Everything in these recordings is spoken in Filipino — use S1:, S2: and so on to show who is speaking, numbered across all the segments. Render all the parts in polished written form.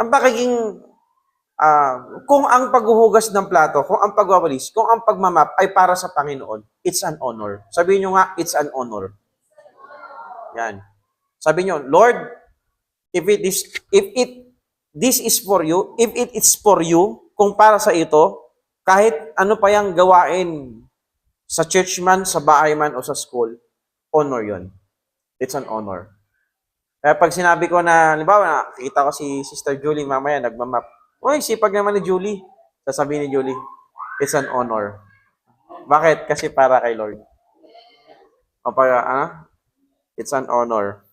S1: Ang pakiging, kung ang paghuhugas ng plato, kung ang pagwawalis, kung ang pagmamap ay para sa Panginoon, it's an honor. Sabihin nyo nga, it's an honor. Yan. Sabi nyo, Lord, this is for you, if it is for you, kung para sa ito, kahit ano pa yung gawain sa church man, sa bahay man, o sa school, honor yon. It's an honor. Kaya pag sinabi ko na, halimbawa, nakikita ko si Sister Julie mamaya, nagmamap. Uy, sipag naman ni Julie. Sasabihin ni Julie, it's an honor. Bakit? Kasi para kay Lord. O para, it's an honor.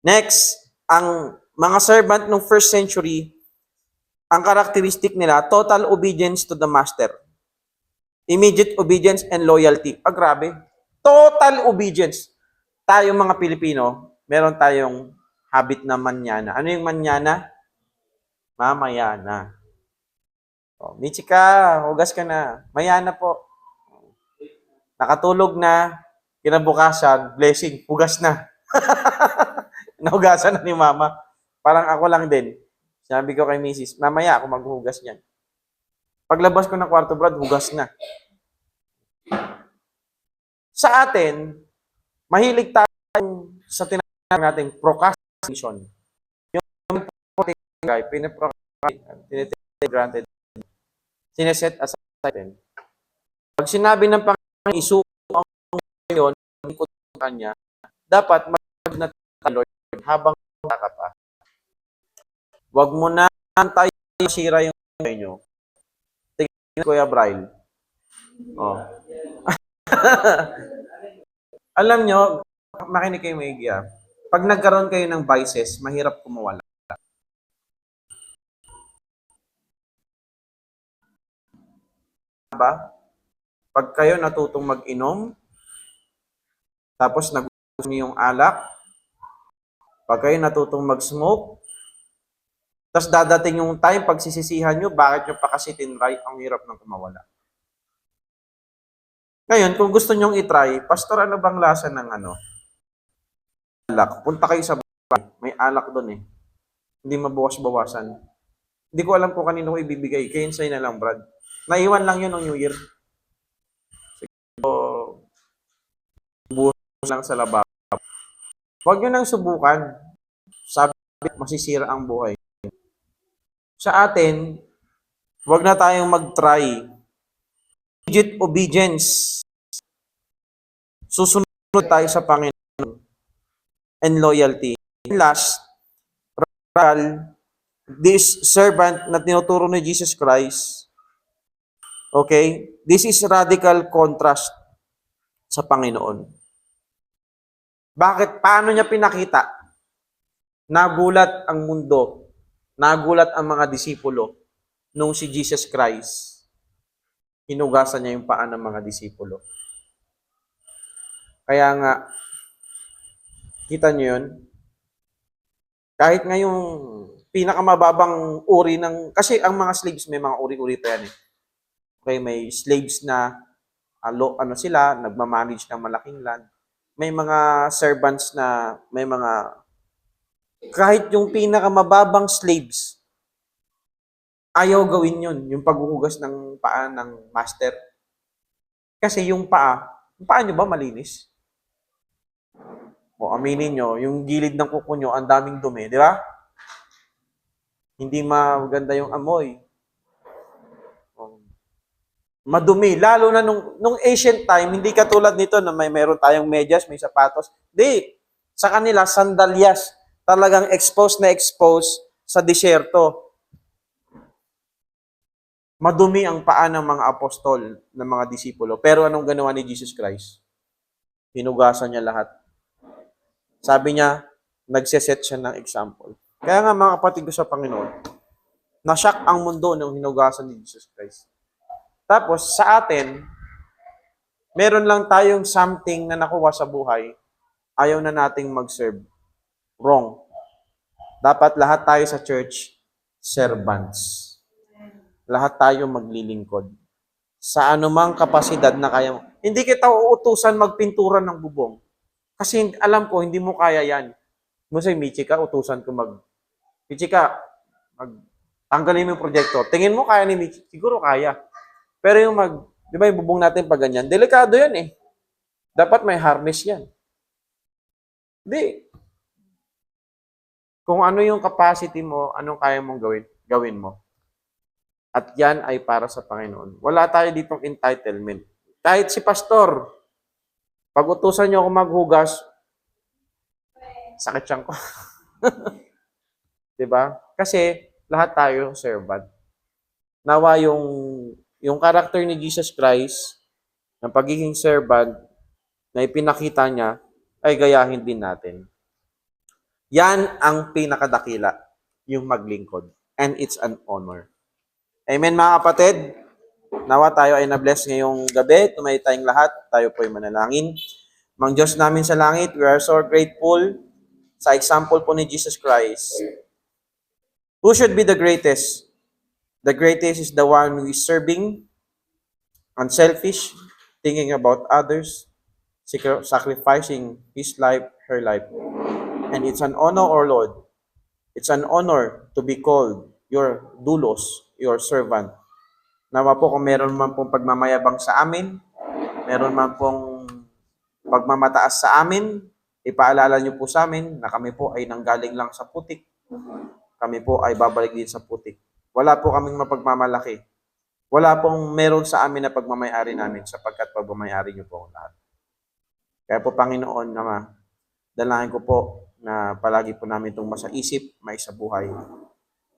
S1: Next, ang mga servant ng first century, ang characteristic nila, total obedience to the master. Immediate obedience and loyalty. Grabe. Total obedience. Tayo mga Pilipino, meron tayong habit na manyana. Ano yung manyana? Mamayana. Michi ka, hugas ka na. Mayana po. Nakatulog na, kinabukasan, blessing, hugas na. Nahugasan na ni mama. Parang ako lang din. Sabi ko kay Mrs., mamaya ako maghuhugas niyan. Paglabas ko ng kwarto, Brad, hugas na. Sa atin, mahilig tayo sa tinatawag nating procrastination. Yung pinaprocrastinate, granted, sineset aside. Pag sinabi ng Panginoon, isuko ang ngayon, ikutan niya, dapat mag-natin Lord habang ka pa. Huwag mo na tayo sira yung inyo. Tingnan Kuya Braille. Oh. Alam nyo, makinig kayo maigi. Pag nagkaroon kayo ng vices, mahirap kumawala. Ba? Pag kayo natutong mag-inom, tapos nagustuhan niyo yung alak, pag kayo natutong mag-smoke, tapos dadating yung time, pagsisisihan nyo, bakit nyo pa kasi tinry, ang hirap ng kumawala. Ngayon, kung gusto nyong itry, Pastor, ano bang lasa ng alak? Punta kayo sa bahay, may alak doon eh. Hindi mabawas-bawasan. Hindi ko alam kung kanino ko ibibigay. Kayo sa'yo na lang, Brad. Naiwan lang yun ng New Year. So, buhos lang sa lababo. Huwag nyo nang subukan. Sabi, masisira ang buhay. Sa atin, huwag na tayong mag-try. Immediate obedience. Susunod tayo sa Panginoon. And loyalty. And last, this servant na tinuturo ni Jesus Christ, okay, this is radical contrast sa Panginoon. Bakit? Paano niya pinakita? Nagulat ang mundo. Nagulat ang mga disipulo nung si Jesus Christ, hinugasan niya yung paa ng mga disipulo. Kaya nga, kita niyo yun? Kahit ngayong pinakamababang uri ng, kasi ang mga slaves may mga uri-uri pa yan eh. Okay, may slaves na sila, nagmamanage ng malaking land. May mga servants na may mga, kahit yung pinakamababang slaves, ayaw gawin yun, yung paghuhugas ng paa ng master. Kasi yung paa nyo ba malinis? O aminin nyo, yung gilid ng kuko nyo, ang daming dumi, di ba? Hindi maganda yung amoy. Madumi. Lalo na nung ancient time, hindi katulad nito na meron tayong medyas, may sapatos. Di. Sa kanila, sandalyas. Talagang exposed na exposed sa disyerto. Madumi ang paa ng mga apostol, ng mga disipulo. Pero anong ginawa ni Jesus Christ? Hinugasan niya lahat. Sabi niya, nagseset siya ng example. Kaya nga mga kapatid ko sa Panginoon, na-shock ang mundo nung hinugasan ni Jesus Christ. Tapos, sa atin, meron lang tayong something na nakuha sa buhay, ayaw na nating mag-serve. Wrong. Dapat lahat tayo sa church, servants. Lahat tayo maglilingkod. Sa anumang kapasidad na kaya mo. Hindi kita uutusan magpintura ng bubong. Kasi alam ko, hindi mo kaya yan. Musay, Michi ka, utusan ko Michi ka, tanggalin mo yung proyektor. Tingin mo kaya ni Mitch? Siguro kaya. Pero yung di ba yung bubong natin pag ganyan, delikado yan eh. Dapat may harness yan. Hindi. Kung ano yung capacity mo, anong kaya mong gawin, gawin mo. At yan ay para sa Panginoon. Wala tayo ditong entitlement. Kahit si pastor, pag utusan niyo ako maghugas, sakit siyang ko. Diba? Kasi lahat tayo servant. Nawa yung character ni Jesus Christ, ng pagiging servant, na ipinakita niya, ay gayahin din natin. Yan ang pinakadakila, yung maglingkod. And it's an honor. Amen mga kapatid? Nawa tayo ay na-bless ngayong gabi. Tumay tayong lahat. Tayo po ay manalangin. Mang Diyos namin sa langit, we are so grateful sa example po ni Jesus Christ. Who should be the greatest? The greatest is the one who is serving, unselfish, thinking about others, sacrificing his life, her life. And it's an honor, our Lord. It's an honor to be called your doulos, your servant. Nawa po kung meron man pong pagmamayabang sa amin, meron man pong pagmamataas sa amin, ipaalala niyo po sa amin na kami po ay nanggaling lang sa putik. Kami po ay babalik din sa putik. Wala po kaming mapagmamalaki. Wala pong meron sa amin na pagmamayari namin sapagkat pagmamayari niyo po ang lahat. Kaya po Panginoon naman, dalangin ko po na palagi po namin itong masaisip, maisabuhay,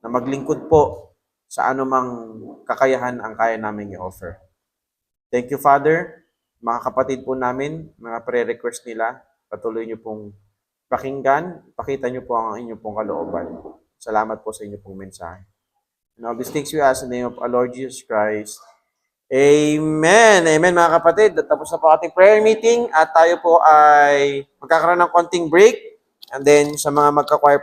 S1: na maglingkod po sa anumang kakayahan ang kaya namin i-offer. Thank you, Father. Mga kapatid po namin, mga pre-request nila, patuloy niyo pong pakinggan, pakita niyo po ang inyong pong kalooban. Salamat po sa inyong pong mensahe. And all these things we ask in the name of our Lord Jesus Christ. Amen. Amen mga kapatid. Tapos na po ating prayer meeting at tayo po ay magkakaroon ng konting break. And then sa mga magka-choir